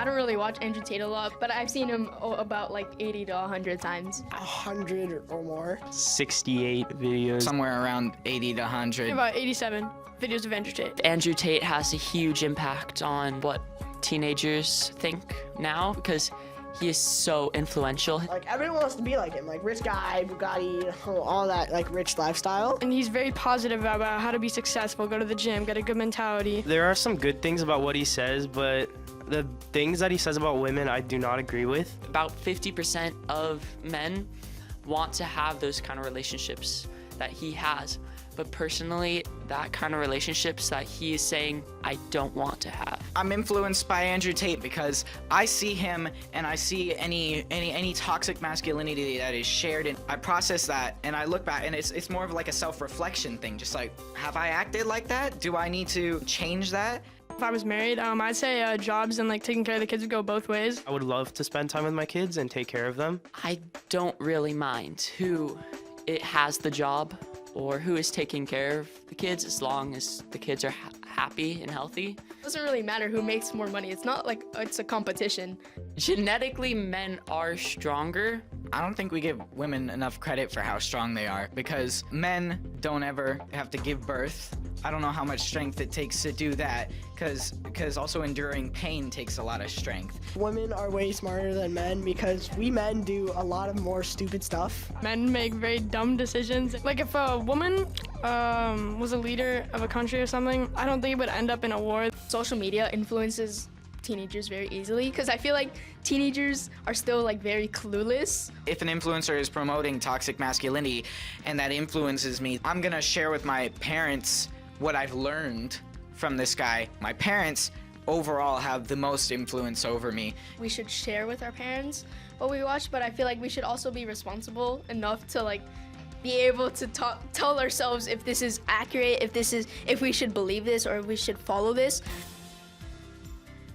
don't really watch Andrew Tate a lot, but I've seen him about like 80 to 100 times. 100 or more. 68 videos. Somewhere around 80 to 100. About 87 videos of Andrew Tate. Andrew Tate has a huge impact on what teenagers think now because he is so influential. Like, everyone wants to be like him, like rich guy, Bugatti, all that, like, rich lifestyle. And he's very positive about how to be successful, go to the gym, get a good mentality. There are some good things about what he says, but the things that he says about women, I do not agree with. About 50% of men want to have those kind of relationships that he has. But personally, that kind of relationships that he is saying, I don't want to have. I'm influenced by Andrew Tate because I see him and I see any toxic masculinity that is shared, and I process that and I look back, and it's more of like a self-reflection thing. Just like, have I acted like that? Do I need to change that? If I was married, I'd say jobs and like taking care of the kids would go both ways. I would love to spend time with my kids and take care of them. I don't really mind who it has the job or who is taking care of the kids as long as the kids are happy and healthy. It doesn't really matter who makes more money. It's not like it's a competition. Genetically, men are stronger. I don't think we give women enough credit for how strong they are, because men don't ever have to give birth. I don't know how much strength it takes to do that, because also enduring pain takes a lot of strength. Women are way smarter than men because we men do a lot of more stupid stuff. Men make very dumb decisions. Like if a woman was a leader of a country or something, I don't think it would end up in a war. Social media influences teenagers very easily because I feel like teenagers are still like very clueless. If an influencer is promoting toxic masculinity and that influences me, I'm gonna share with my parents what I've learned from this guy. My parents overall have the most influence over me. We should share with our parents what we watch, but I feel like we should also be responsible enough to like be able to tell ourselves if this is accurate, if we should believe this or if we should follow this.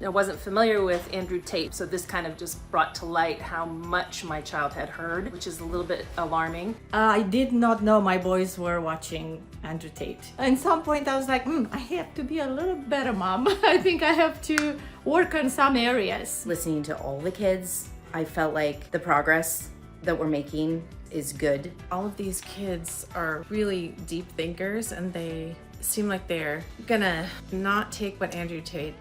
I wasn't familiar with Andrew Tate, so this kind of just brought to light how much my child had heard, which is a little bit alarming. I did not know my boys were watching Andrew Tate. At some point I was like, I have to be a little better mom. I think I have to work on some areas. Listening to all the kids, I felt like the progress that we're making is good. All of these kids are really deep thinkers, and they seem like they're gonna not take what Andrew Tate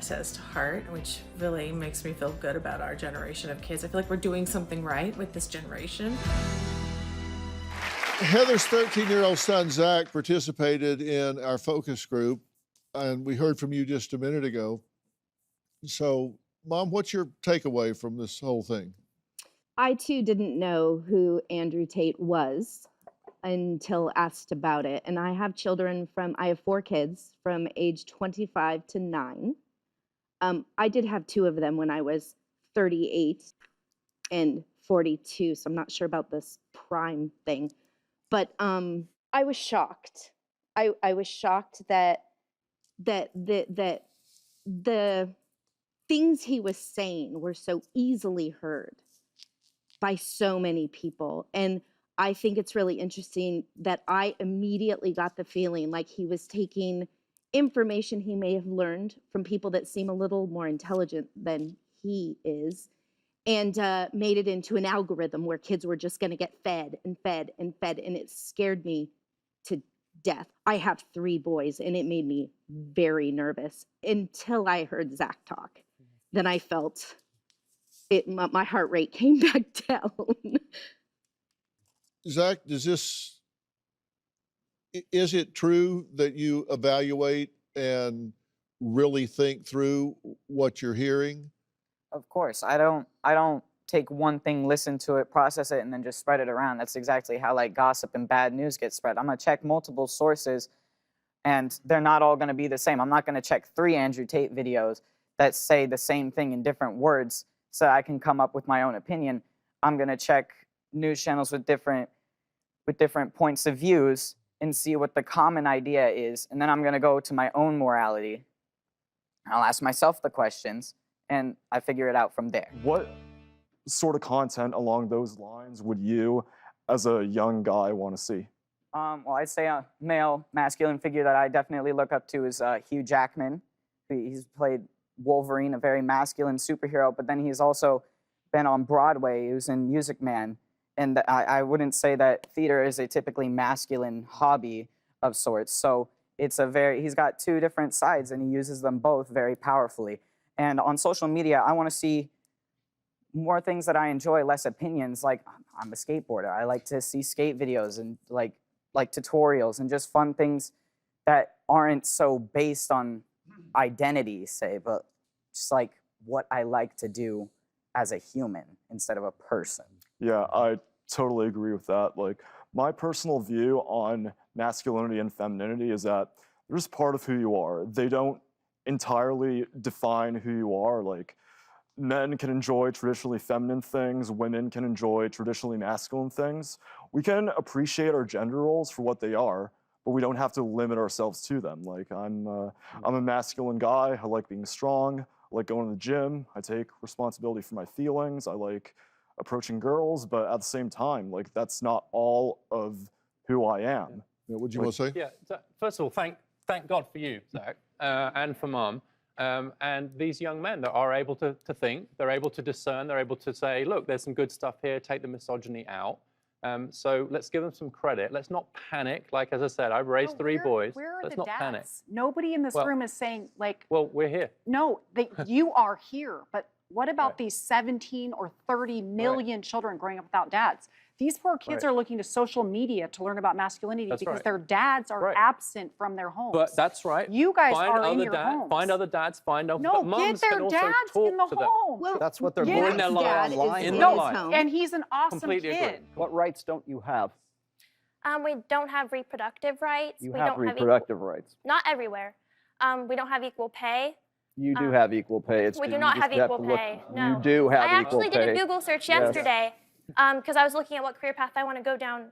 says to heart, which really makes me feel good about our generation of kids. I feel like we're doing something right with this generation. Heather's 13-year-old son, Zach, participated in our focus group, and we heard from you just a minute ago. So, Mom, what's your takeaway from this whole thing? I too didn't know who Andrew Tate was until asked about it. And I have I have 4 kids from age 25 to 9. I did have 2 of them when I was 38 and 42, so I'm not sure about this prime thing. But I was shocked. I was shocked that the things he was saying were so easily heard by so many people. And I think it's really interesting that I immediately got the feeling like he was taking information he may have learned from people that seem a little more intelligent than he is and made it into an algorithm where kids were just going to get fed and fed and fed. And it scared me to death. I have 3 boys, and it made me very nervous until I heard Zach talk. Then I felt it. My heart rate came back down. Zach, is it true that you evaluate and really think through what you're hearing? Of course. I don't take one thing, listen to it, process it, and then just spread it around. That's exactly how like gossip and bad news gets spread. I'm gonna check multiple sources, and they're not all gonna be the same. I'm not gonna check 3 Andrew Tate videos that say the same thing in different words so I can come up with my own opinion. I'm gonna check news channels with different points of views and see what the common idea is, and then I'm gonna go to my own morality. I'll ask myself the questions, and I figure it out from there. What sort of content along those lines would you, as a young guy, want to see? Well, I'd say a male masculine figure that I definitely look up to is Hugh Jackman. He's played Wolverine, a very masculine superhero, but then he's also been on Broadway. He was in Music Man. And I wouldn't say that theater is a typically masculine hobby of sorts. So he's got two different sides and he uses them both very powerfully. And on social media, I want to see more things that I enjoy, less opinions. Like, I'm a skateboarder. I like to see skate videos and like tutorials and just fun things that aren't so based on identity, say, but just like what I like to do as a human instead of a person. Yeah, I totally agree with that. Like, my personal view on masculinity and femininity is that they're just part of who you are. They don't entirely define who you are. Like, men can enjoy traditionally feminine things, women can enjoy traditionally masculine things. We can appreciate our gender roles for what they are, but we don't have to limit ourselves to them. Like, I'm a masculine guy. I like being strong. I like going to the gym. I take responsibility for my feelings. I like approaching girls, but at the same time, like, that's not all of who I am. Yeah, what do you want to say? Yeah, first of all, thank God for you, Zach, and for Mom. And these young men that are able to think, they're able to discern, they're able to say, look, there's some good stuff here, take the misogyny out. So let's give them some credit. Let's not panic. Like, as I said, I've raised three boys. Where are let's the not dads? panic. Nobody in this room is saying, like... Well, we're here. No, you are here, but what about these 17 or 30 million children growing up without dads? These poor kids are looking to social media to learn about masculinity because their dads are absent from their homes. But that's right. You guys are in your homes. Find other dads, No, but get their dads in the home. Well, that's what they're Get doing his online. and he's an awesome Completely kid. agree. What rights don't you have? We don't have reproductive rights. You we have don't reproductive rights. Not everywhere. We don't have equal pay. You do have equal pay. We do not have equal pay. No. You do have equal pay. I actually did a Google search yesterday because I was looking at what career path I want to go down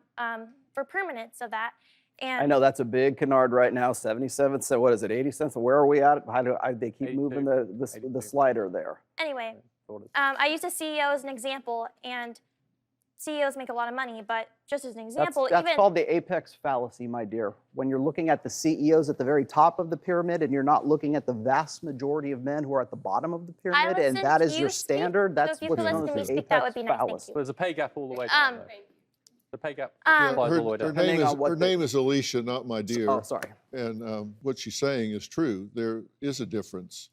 for permanence of that. And I know that's a big canard right now. 77 cents. What is it? 80 cents. Where are we at? How do they keep moving the slider there? Anyway, I used a CEO as an example, and CEOs make a lot of money, but just as an example, That's called the apex fallacy, my dear. When you're looking at the CEOs at the very top of the pyramid and you're not looking at the vast majority of men who are at the bottom of the pyramid, and that is your standard, that's what's known as the apex fallacy. There's a pay gap all the way down there. The pay gap applies all the way down. Her name is Alicia, not my dear. Oh, sorry. And what she's saying is true. There is a difference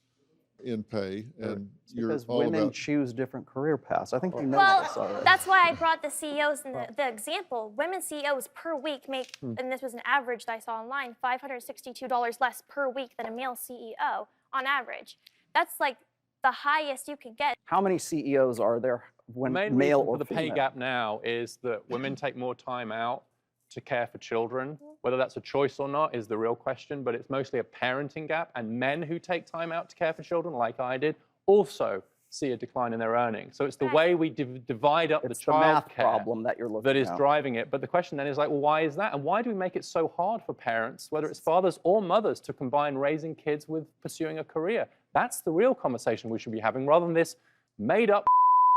in pay, and because women choose different career paths. I think you know this already. That's why I brought the CEOs in the example. Women CEOs per week make, and this was an average that I saw online, $562 less per week than a male CEO on average. That's like the highest you could get. How many CEOs are there when main male reason or for the female? pay gap now is that women take more time out to care for children. Whether that's a choice or not is the real question, but it's mostly a parenting gap, and men who take time out to care for children, like I did, also see a decline in their earnings. So it's the way we divide up the child math care problem that you're looking that is at. driving it. But the question then is like, well, why is that? And why do we make it so hard for parents, whether it's fathers or mothers, to combine raising kids with pursuing a career? That's the real conversation we should be having, rather than this made-up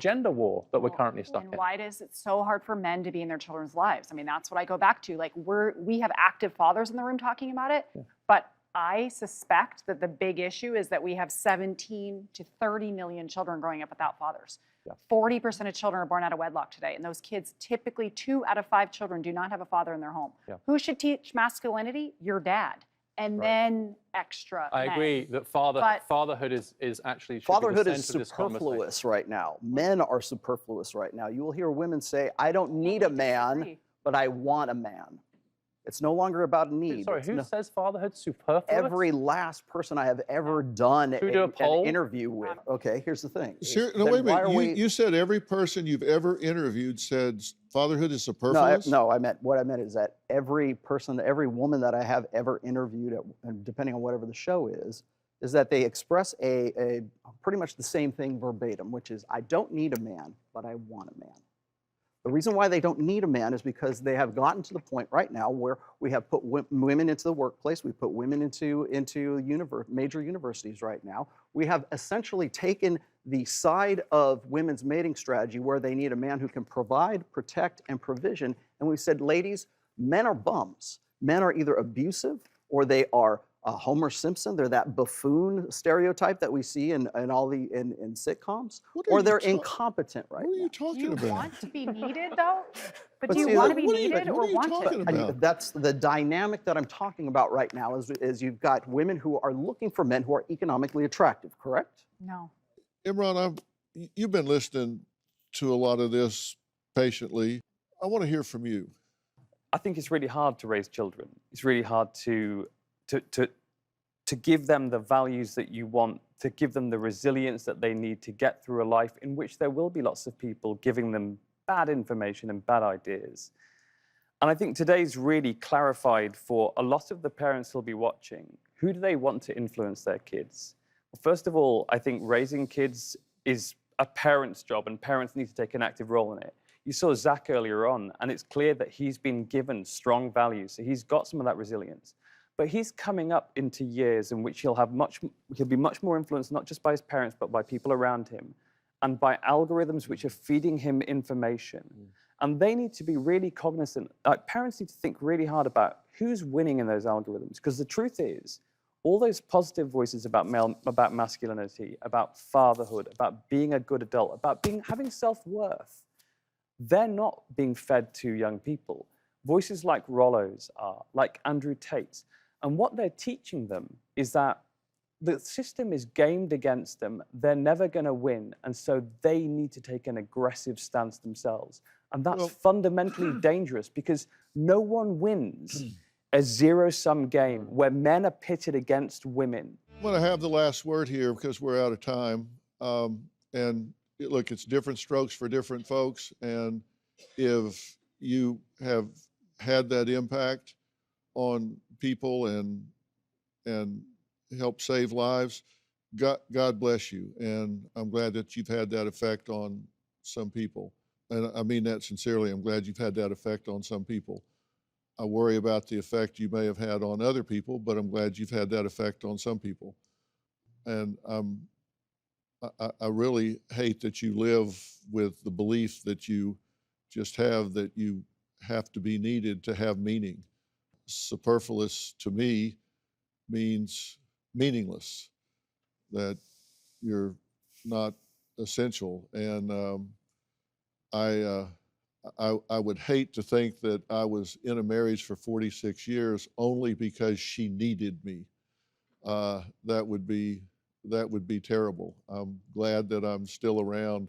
gender war that we're currently stuck in. And why is it so hard for men to be in their children's lives? I mean, that's what I go back to. Like, we have active fathers in the room talking about it, but I suspect that the big issue is that we have 17 to 30 million children growing up without fathers. 40% of children are born out of wedlock today, and those kids, typically 2 out of 5 children do not have a father in their home. Who should teach masculinity? Your dad. And then extra. I agree that fatherhood is actually Fatherhood is should be the center of this superfluous right now. Men are superfluous right now. You will hear women say, I don't need a man, but I want a man. It's no longer about need. Sorry, who says fatherhood's superfluous? Every last person I have ever done an interview with. Okay, here's the thing. No, wait a minute. You said every person you've ever interviewed said fatherhood is superfluous? No, what I meant is that every person, every woman that I have ever interviewed, depending on whatever the show is that they express a pretty much the same thing verbatim, which is, I don't need a man, but I want a man. The reason why they don't need a man is because they have gotten to the point right now where we have put women into the workplace, we put women into major universities right now. We have essentially taken the side of women's mating strategy where they need a man who can provide, protect, and provision. And we've said, ladies, men are bums. Men are either abusive or they are Homer Simpson. They're that buffoon stereotype that we see in all the in sitcoms, or they're incompetent right now. What are you talking about? Do you want to be needed, though? But do you see, want to be what are you- needed what or are you want talking to? about? That's the dynamic that I'm talking about right now. Is you've got women who are looking for men who are economically attractive, correct? No. Imran, you've been listening to a lot of this patiently. I want to hear from you. I think it's really hard to raise children. It's really hard to give them the values that you want, to give them the resilience that they need to get through a life in which there will be lots of people giving them bad information and bad ideas. And I think today's really clarified for a lot of the parents who'll be watching, who do they want to influence their kids? Well, first of all, I think raising kids is a parent's job, and parents need to take an active role in it. You saw Zach earlier on, and it's clear that he's been given strong values, so he's got some of that resilience. But he's coming up into years in which he'll be much more influenced, not just by his parents, but by people around him, and by algorithms which are feeding him information. And they need to be really cognizant. Parents need to think really hard about who's winning in those algorithms, because the truth is, all those positive voices about masculinity, about fatherhood, about being a good adult, about having self-worth, they're not being fed to young people. Voices like Rollo's are, like Andrew Tate's. And what they're teaching them is that the system is gamed against them. They're never going to win. And so they need to take an aggressive stance themselves. And that's fundamentally dangerous, because no one wins a zero-sum game where men are pitted against women. I'm going to have the last word here because we're out of time. Look, it's different strokes for different folks. And if you have had that impact on people and help save lives, God bless you. And I'm glad that you've had that effect on some people. And I mean that sincerely. I'm glad you've had that effect on some people. I worry about the effect you may have had on other people, but I'm glad you've had that effect on some people. And I really hate that you live with the belief that you just have that you have to be needed to have meaning. Superfluous to me means meaningless, that you're not essential. And I would hate to think that I was in a marriage for 46 years only because she needed me. That would be terrible. I'm glad that I'm still around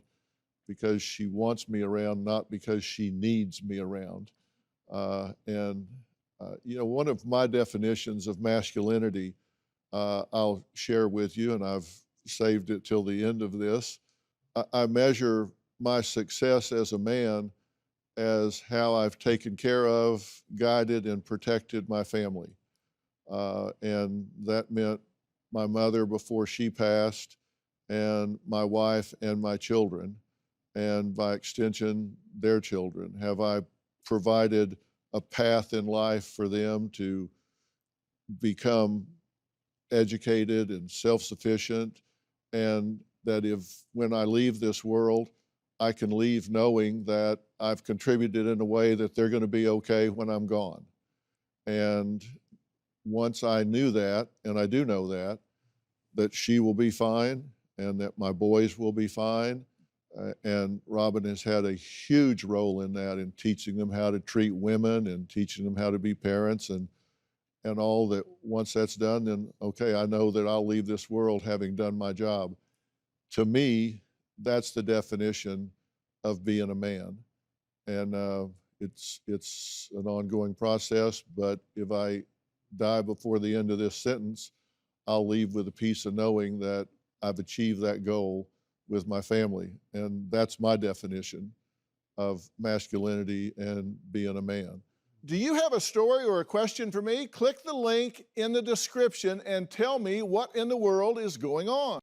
because she wants me around, not because she needs me around. You know, one of my definitions of masculinity, I'll share with you, and I've saved it till the end of this. I measure my success as a man as how I've taken care of, guided, and protected my family. And that meant my mother before she passed, and my wife and my children, and by extension, their children. Have I provided a path in life for them to become educated and self-sufficient, and that when I leave this world, I can leave knowing that I've contributed in a way that they're going to be okay when I'm gone. And once I knew that, and I do know that she will be fine and that my boys will be fine. And Robin has had a huge role in that, in teaching them how to treat women and teaching them how to be parents and all that. Once that's done, then okay, I know that I'll leave this world having done my job. To me, that's the definition of being a man. And it's an ongoing process, but if I die before the end of this sentence, I'll leave with a peace of knowing that I've achieved that goal with my family. And that's my definition of masculinity and being a man. Do you have a story or a question for me? Click the link in the description and tell me what in the world is going on.